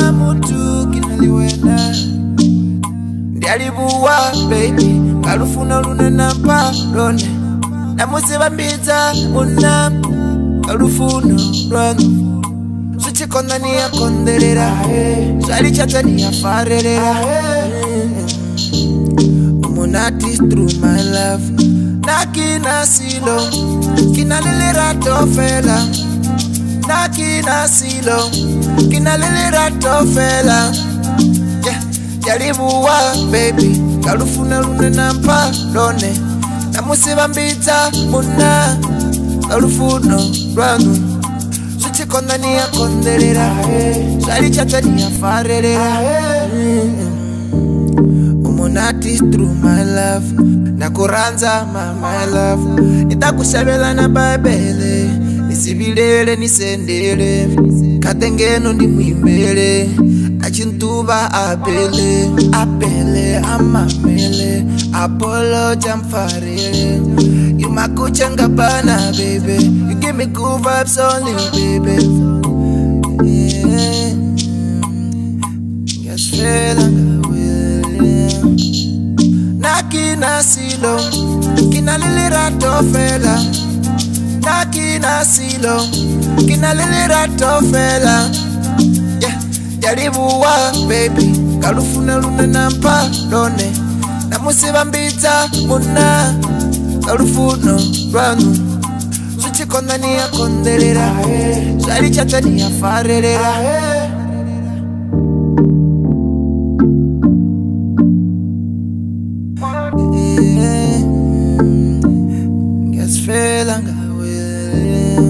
na mutu kinaliwena ndialibuwa baby kalufuna lunena palone namusibambiza muna kalufuno lwanu suchikona niyakondelera swalichata niyafarelera umunati through my love nakina silo kinalilira tofela nakina silo kinalilira tofela jaribuwa baby kalufuna lunena palone namusibambiza muna kalufuno lwanu suchikona niyakondelera swalichata niyafarelera umunati through my love nakuranza my love nitakushabela na babele nisibilele nisendele katengeno ndimwimbele achintuba apele amamele apolo jamfarele yumakuchanga bana baby you give me good vibes only baby yeah. Just feel like I will nakina silo kinalilira tofela nakina silo kinalilira tofela jaribuwa baby kalufuna lunena palone namusibambiza muna kalufuno lwanu suchikona niyakondelera swalichata niyafarelera feel like I will.